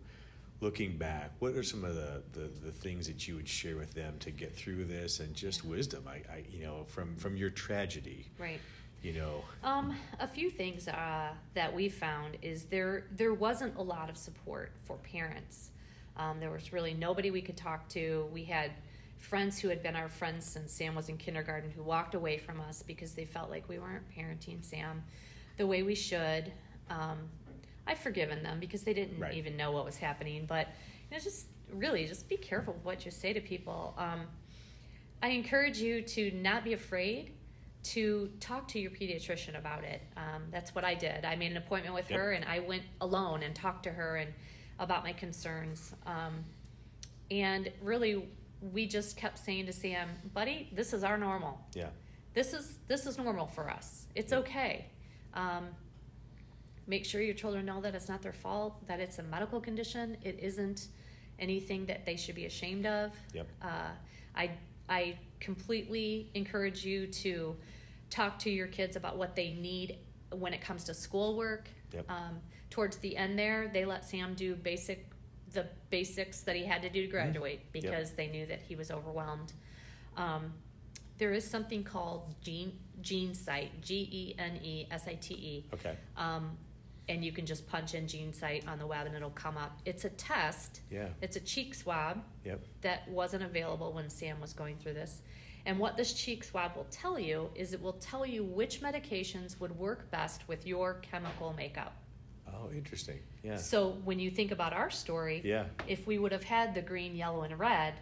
Speaker 1: looking back, what are some of the things that you would share with them to get through this, and just wisdom, from your tragedy?
Speaker 2: Right.
Speaker 1: A
Speaker 2: few things that we found is there wasn't a lot of support for parents. There was really nobody we could talk to. We had friends who had been our friends since Sam was in kindergarten who walked away from us because they felt like we weren't parenting Sam the way we should. I've forgiven them because they didn't even know what was happening, but just be careful with what you say to people. I encourage you to not be afraid to talk to your pediatrician about it. That's what I did. I made an appointment with her, and I went alone and talked to her and about my concerns. And really, we just kept saying to Sam, buddy, this is our normal.
Speaker 1: Yeah.
Speaker 2: This is normal for us. It's okay. Make sure your children know that it's not their fault, that it's a medical condition. It isn't anything that they should be ashamed of.
Speaker 1: Yep.
Speaker 2: I completely encourage you to talk to your kids about what they need when it comes to schoolwork.
Speaker 1: Yep.
Speaker 2: Towards the end there, they let Sam do the basics that he had to do to graduate because they knew that he was overwhelmed. There is something called GeneSight, GeneSite.
Speaker 1: Okay.
Speaker 2: And you can just punch in GeneSight on the web and it'll come up. It's a test.
Speaker 1: Yeah.
Speaker 2: It's a cheek swab that wasn't available when Sam was going through this. And what this cheek swab will tell you is it will tell you which medications would work best with your chemical makeup.
Speaker 1: Oh, interesting. Yeah.
Speaker 2: So when you think about our story, if we would have had the green, yellow, and red,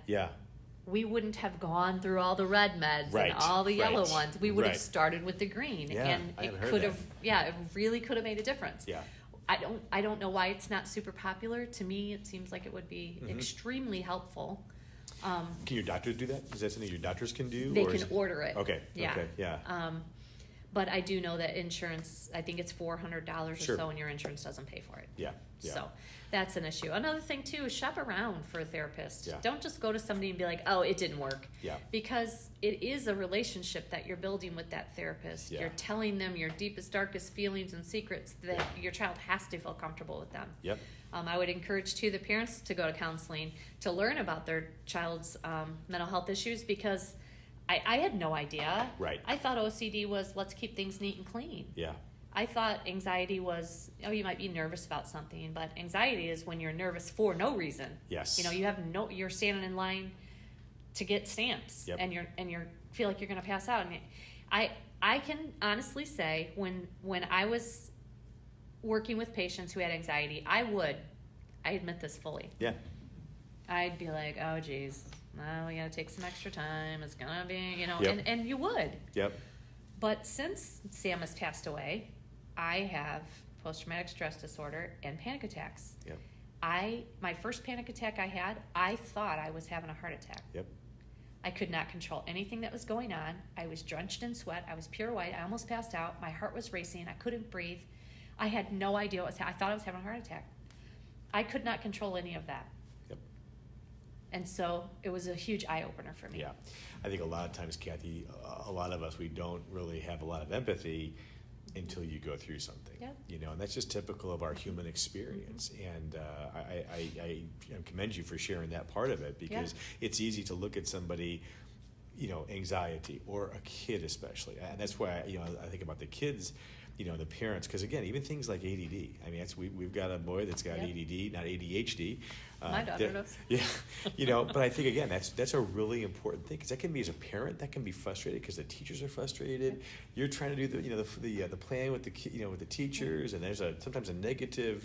Speaker 2: we wouldn't have gone through all the red meds and all the yellow ones. We would have started with the green, and it could have, it really could have made a difference.
Speaker 1: Yeah.
Speaker 2: I don't know why it's not super popular. To me, it seems like it would be extremely helpful.
Speaker 1: Can your doctor do that? Is that something your doctors can do?
Speaker 2: They can order it.
Speaker 1: Okay.
Speaker 2: Yeah.
Speaker 1: Okay. Yeah.
Speaker 2: But I do know that insurance, I think it's $400 or so, and your insurance doesn't pay for it.
Speaker 1: Yeah.
Speaker 2: So that's an issue. Another thing, too, is shop around for a therapist.
Speaker 1: Yeah.
Speaker 2: Don't just go to somebody and be like, oh, it didn't work.
Speaker 1: Yeah.
Speaker 2: Because it is a relationship that you're building with that therapist.
Speaker 1: Yeah.
Speaker 2: You're telling them your deepest, darkest feelings and secrets that your child has to feel comfortable with them.
Speaker 1: Yep.
Speaker 2: I would encourage, too, the parents to go to counseling to learn about their child's mental health issues, because I had no idea.
Speaker 1: Right.
Speaker 2: I thought OCD was let's keep things neat and clean.
Speaker 1: Yeah.
Speaker 2: I thought anxiety was, you might be nervous about something, but anxiety is when you're nervous for no reason.
Speaker 1: Yes.
Speaker 2: You're standing in line to get stamps, and you're feel like you're going to pass out. I can honestly say when I was working with patients who had anxiety, I admit this fully.
Speaker 1: Yeah.
Speaker 2: I'd be like, oh geez, well, we got to take some extra time. It's gonna be, and you would.
Speaker 1: Yep.
Speaker 2: But since Sam has passed away, I have post-traumatic stress disorder, and panic attacks.
Speaker 1: Yep.
Speaker 2: My first panic attack I had, I thought I was having a heart attack.
Speaker 1: Yep.
Speaker 2: I could not control anything that was going on. I was drenched in sweat. I was pure white. I almost passed out. My heart was racing. I couldn't breathe. I had no idea what was happening. I thought I was having a heart attack. I could not control any of that.
Speaker 1: Yep.
Speaker 2: And so it was a huge eye-opener for me.
Speaker 1: Yeah. I think a lot of times, Kathi, a lot of us, we don't really have a lot of empathy until you go through something.
Speaker 2: Yeah.
Speaker 1: You know, and that's just typical of our human experience. And I commend you for sharing that part of it, because it's easy to look at somebody, you know, anxiety, or a kid especially. And that's why, you know, I think about the kids, you know, the parents, because again, even things like ADD. I mean, we've got a boy that's got ADD, not ADHD.
Speaker 2: My daughter does.
Speaker 1: Yeah, you know, but I think again, that's a really important thing, because that can be, as a parent, that can be frustrated because the teachers are frustrated. You're trying to do the plan with with the teachers, and there's sometimes a negative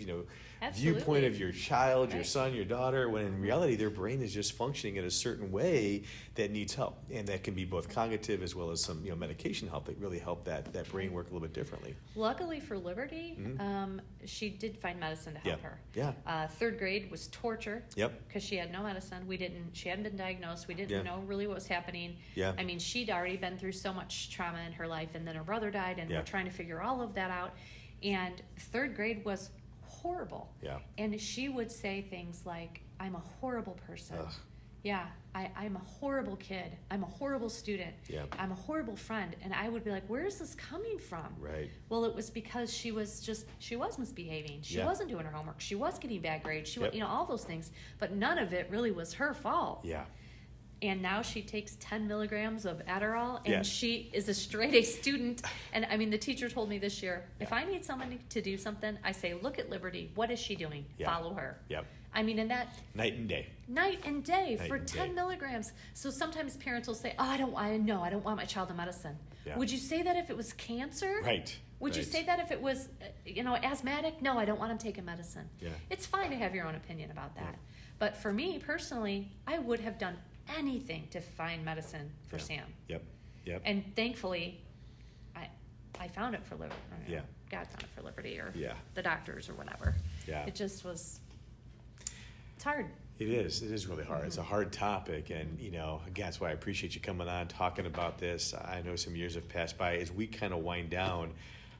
Speaker 1: viewpoint of your child, your son, your daughter, when in reality their brain is just functioning in a certain way that needs help, and that can be both cognitive as well as some medication help that really help that brain work a little bit differently.
Speaker 2: Luckily for Liberty, she did find medicine to help her.
Speaker 1: Yeah.
Speaker 2: Third grade was torture.
Speaker 1: Yep.
Speaker 2: Because she had no medicine. She hadn't been diagnosed. We didn't know really what was happening.
Speaker 1: Yeah.
Speaker 2: I mean, she'd already been through so much trauma in her life, and then her brother died, and we're trying to figure all of that out. And third grade was horrible.
Speaker 1: Yeah.
Speaker 2: And she would say things like, "I'm a horrible person."
Speaker 1: Ugh.
Speaker 2: Yeah, I'm a horrible kid. I'm a horrible student.
Speaker 1: Yeah.
Speaker 2: I'm a horrible friend. And I would be like, where is this coming from?
Speaker 1: Right.
Speaker 2: Well, it was because she was misbehaving. She wasn't doing her homework. She was getting bad grades. She was, all those things. But none of it really was her fault.
Speaker 1: Yeah.
Speaker 2: And now she takes 10 milligrams of Adderall, and she is a straight A student. And I mean, the teacher told me this year, if I need someone to do something, I say, look at Liberty. What is she doing?
Speaker 1: Yeah.
Speaker 2: Follow her.
Speaker 1: Yep.
Speaker 2: I mean, and that
Speaker 1: night and day
Speaker 2: for 10 milligrams. So sometimes parents will say, "Oh, I don't want my child on medicine."
Speaker 1: Yeah.
Speaker 2: Would you say that if it was cancer?
Speaker 1: Right.
Speaker 2: Would you say that if it was, asthmatic? No, I don't want him taking medicine.
Speaker 1: Yeah.
Speaker 2: It's fine to have your own opinion about that.
Speaker 1: Yeah.
Speaker 2: But for me personally, I would have done anything to find medicine for Sam.
Speaker 1: Yep.
Speaker 2: And thankfully, I found it for Liberty.
Speaker 1: Yeah.
Speaker 2: God found it for Liberty, or
Speaker 1: the
Speaker 2: doctors, or whatever.
Speaker 1: Yeah.
Speaker 2: It just was. It's hard.
Speaker 1: It is really hard. It's a hard topic, and again, that's why I appreciate you coming on, talking about this. I know some years have passed by. As we kind of wind down,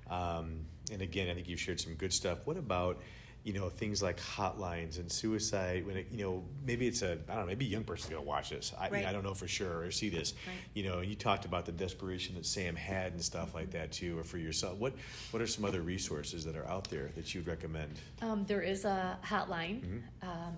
Speaker 1: and again, I think you've shared some good stuff. What about things like hotlines and suicide? When maybe it's maybe a young person's going to watch this. I don't know for sure, or see this.
Speaker 2: Right.
Speaker 1: You talked about the desperation that Sam had and stuff like that too, or for yourself. What are some other resources that are out there that you'd recommend?
Speaker 2: There is a hotline,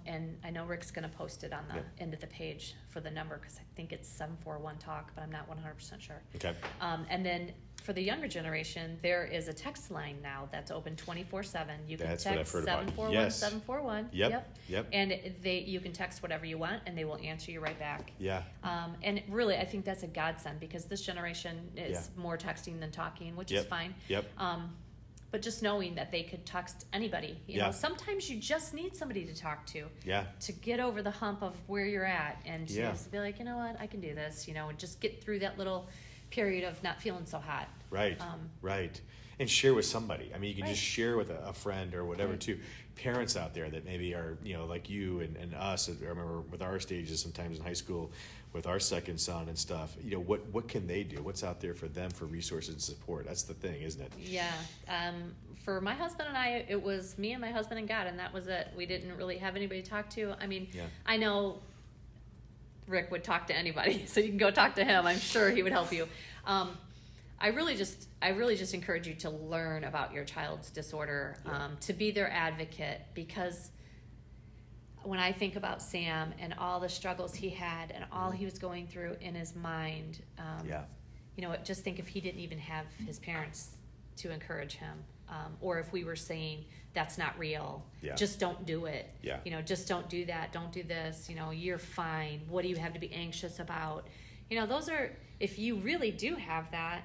Speaker 2: and I know Rick's going to post it on the end of the page for the number, because I think it's 741-TALK, but I'm not 100% sure.
Speaker 1: Okay.
Speaker 2: And then for the younger generation, there is a text line now that's open 24/7. You can
Speaker 1: That's
Speaker 2: text
Speaker 1: what I've heard about.
Speaker 2: 741-741.
Speaker 1: Yep.
Speaker 2: And you can text whatever you want, and they will answer you right back.
Speaker 1: Yeah.
Speaker 2: And really, I think that's a godsend, because this generation is more texting than talking, which is fine.
Speaker 1: Yep.
Speaker 2: But just knowing that they could text anybody. You know, sometimes you just need somebody to talk to.
Speaker 1: Yeah.
Speaker 2: To get over the hump of where you're at, and to just be like, you know what, I can do this. And just get through that little period of not feeling so hot.
Speaker 1: Right. Right. And share with somebody. I mean, you can just share with a friend or whatever too. Parents out there that maybe are, like you and us. I remember with our stages sometimes in high school with our second son and stuff, what can they do? What's out there for them for resources and support? That's the thing, isn't it?
Speaker 2: Yeah. For my husband and I, it was me and my husband and God, and that was it. We didn't really have anybody to talk to. I mean, I know Rick would talk to anybody, so you can go talk to him. I'm sure he would help you. I really just encourage you to learn about your child's disorder, to be their advocate, because when I think about Sam and all the struggles he had and all he was going through in his mind, just think if he didn't even have his parents to encourage him, or if we were saying that's not real, just don't do it, just don't do that, don't do this, you're fine, what do you have to be anxious about? Those are, if you really do have that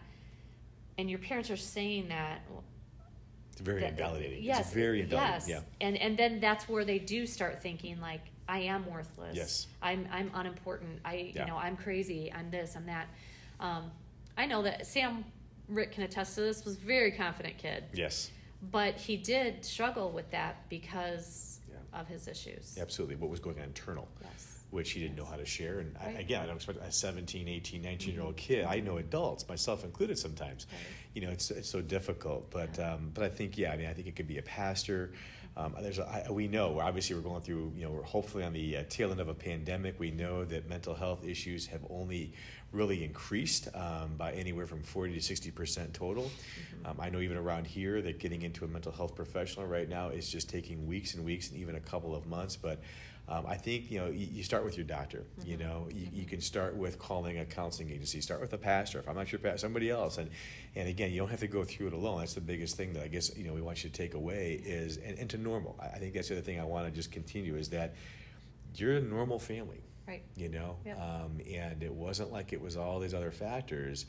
Speaker 2: and your parents are saying that,
Speaker 1: it's very invalidating.
Speaker 2: Yes,
Speaker 1: it's very invalidating.
Speaker 2: Yes. And then that's where they do start thinking, like, I am worthless.
Speaker 1: Yes.
Speaker 2: I'm unimportant. I'm crazy. I'm this. I'm that. I know that Sam, Rick can attest to this, was a very confident kid.
Speaker 1: Yes.
Speaker 2: But he did struggle with that because of his issues.
Speaker 1: Absolutely. What was going on internal.
Speaker 2: Yes.
Speaker 1: Which he didn't know how to share. And
Speaker 2: Right.
Speaker 1: I don't expect a 17, 18, 19-year-old kid. I know adults, myself included sometimes.
Speaker 2: Right.
Speaker 1: You know, it's so difficult. But I think, I think it could be a pastor. We know, obviously we're going through, we're hopefully on the tail end of a pandemic. We know that mental health issues have only really increased by anywhere from 40 to 60% total. I know even around here that getting into a mental health professional right now is just taking weeks and weeks and even a couple of months. But I think, you start with your doctor. You can start with calling a counseling agency. Start with a pastor. If I'm not your pastor, somebody else. And again, you don't have to go through it alone. That's the biggest thing that I guess, we want you to take away is, and to normal. I think that's the other thing I want to just continue is that you're a normal family.
Speaker 2: Right. Yep.
Speaker 1: And it wasn't like it was all these other factors,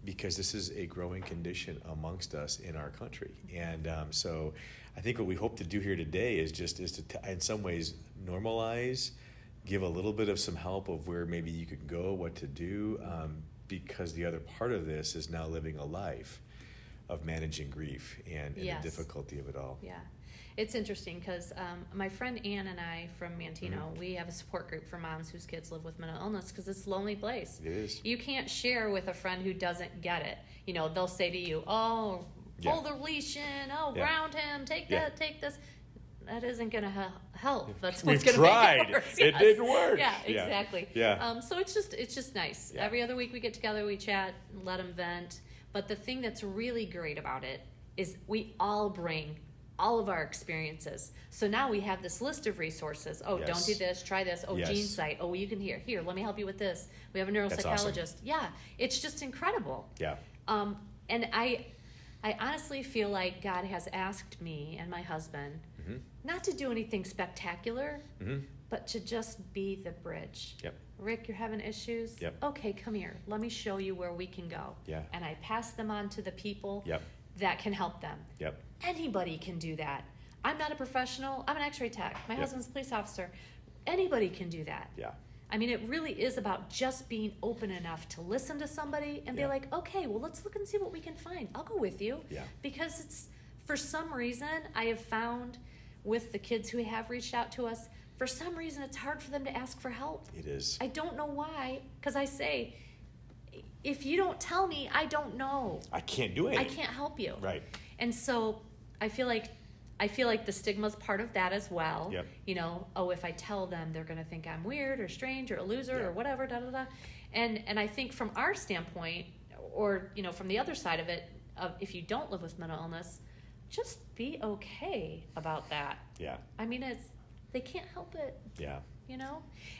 Speaker 1: because this is a growing condition amongst us in our country. And so I think what we hope to do here today is to in some ways normalize, give a little bit of some help of where maybe you could go, what to do, because the other part of this is now living a life of managing grief and the difficulty of it all.
Speaker 2: Yeah. It's interesting because my friend Ann and I from Mantino, we have a support group for moms whose kids live with mental illness because it's a lonely place.
Speaker 1: It is.
Speaker 2: You can't share with a friend who doesn't get it. They'll say to you, oh, pull the leash in, ground him, take that, take this. That isn't going to help. That's what's going to make it worse.
Speaker 1: It didn't work.
Speaker 2: Yeah, exactly.
Speaker 1: Yeah.
Speaker 2: So it's just nice.
Speaker 1: Yeah.
Speaker 2: Every other week we get together, we chat, let them vent. But the thing that's really great about it is we all bring all of our experiences. So now we have this list of resources. Oh, don't do this, try this. Oh, Gene Site. Oh, you can here, let me help you with this. We have a neuropsychologist.
Speaker 1: Awesome.
Speaker 2: Yeah, it's just incredible.
Speaker 1: Yeah.
Speaker 2: And I honestly feel like God has asked me and my husband not to do anything spectacular, but to just be the bridge.
Speaker 1: Yep.
Speaker 2: Rick, you're having issues?
Speaker 1: Yep.
Speaker 2: Okay, come here. Let me show you where we can go.
Speaker 1: Yeah.
Speaker 2: And I pass them on to the people
Speaker 1: Yep.
Speaker 2: that can help them.
Speaker 1: Yep.
Speaker 2: Anybody can do that. I'm not a professional. I'm an x-ray tech. My husband's a police officer. Anybody can do that.
Speaker 1: Yeah.
Speaker 2: I mean, it really is about just being open enough to listen to somebody and be like, okay, well, let's look and see what we can find. I'll go with you.
Speaker 1: Yeah.
Speaker 2: Because it's, for some reason, I have found with the kids who have reached out to us, for some reason, it's hard for them to ask for help.
Speaker 1: It is.
Speaker 2: I don't know why, because I say, if you don't tell me, I don't know.
Speaker 1: I can't do anything.
Speaker 2: I can't help you.
Speaker 1: Right.
Speaker 2: And so I feel like the stigma's part of that as well.
Speaker 1: Yep.
Speaker 2: If I tell them, they're going to think I'm weird or strange or a loser or whatever, And I think from our standpoint, or, from the other side of it, if you don't live with mental illness, just be okay about that.
Speaker 1: Yeah.
Speaker 2: I mean, they can't help it.
Speaker 1: Yeah.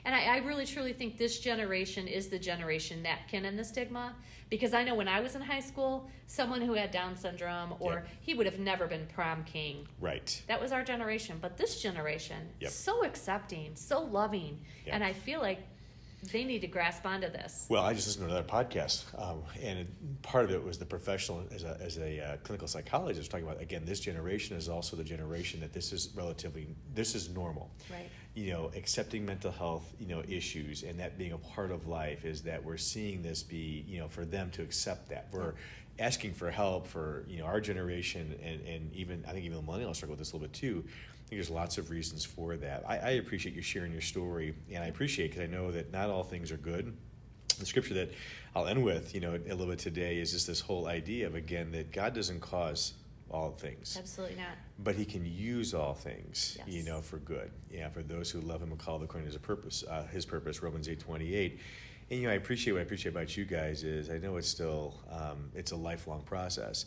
Speaker 2: And I really truly think this generation is the generation that can end the stigma, because I know when I was in high school, someone who had Down syndrome he would have never been prom king.
Speaker 1: Right.
Speaker 2: That was our generation. But this generation, so accepting, so loving, and I feel like they need to grasp onto this.
Speaker 1: Well, I just listened to another podcast, and part of it was the professional as a clinical psychologist talking about, again, this generation is also the generation that this is normal.
Speaker 2: Right.
Speaker 1: Accepting mental health, issues, and that being a part of life, is that we're seeing this be, for them to accept that. We're asking for help for, our generation, and even, I think even the millennials struggle with this a little bit too. I think there's lots of reasons for that. I appreciate you sharing your story, and I appreciate, because I know that not all things are good. The scripture that I'll end with, a little bit today, is just this whole idea of, again, that God doesn't cause all things.
Speaker 2: Absolutely not.
Speaker 1: But he can use all things,
Speaker 2: Yes.
Speaker 1: for good. Yeah, for those who love him and call according to his purpose, Romans 8:28. And, I appreciate what I appreciate about you guys is I know it's still, it's a lifelong process,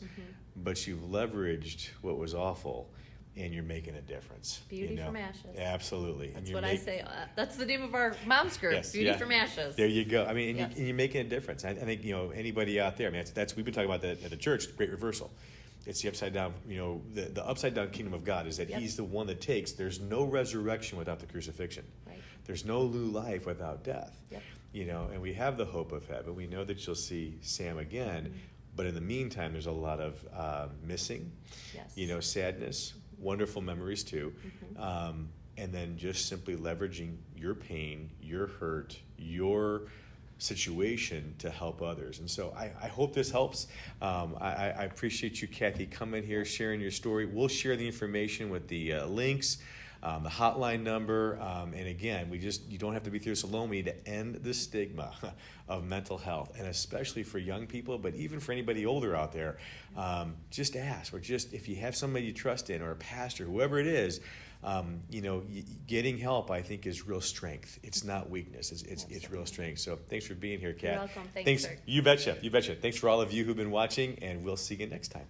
Speaker 1: but you've leveraged what was awful, and you're making a difference.
Speaker 2: Beauty from ashes.
Speaker 1: Absolutely.
Speaker 2: That's what I say. That's the name of our mom's group,
Speaker 1: Yes,
Speaker 2: Beauty from Ashes.
Speaker 1: There you go. I mean, and you're making a difference. I think, anybody out there, I mean, that's we've been talking about that at the church, Great Reversal. It's the upside down, the upside down kingdom of God is that he's the one that takes. There's no resurrection without the crucifixion.
Speaker 2: Right.
Speaker 1: There's no new life without death.
Speaker 2: Yep.
Speaker 1: And we have the hope of heaven. We know that you'll see Sam again, but in the meantime, there's a lot of missing, sadness, wonderful memories too, and then just simply leveraging your pain, your hurt, your situation to help others. And so I hope this helps. I appreciate you, Kathi, coming here, sharing your story. We'll share the information with the links, the hotline number. And again, you don't have to be through this alone. We need to end the stigma of mental health, and especially for young people, but even for anybody older out there, just ask, or just if you have somebody you trust in, or a pastor, whoever it is, getting help, I think, is real strength. It's not weakness. It's real strength. So thanks for being here, Kath.
Speaker 2: You're welcome. Thanks, sir.
Speaker 1: You betcha. Thanks for all of you who've been watching, and we'll see you next time.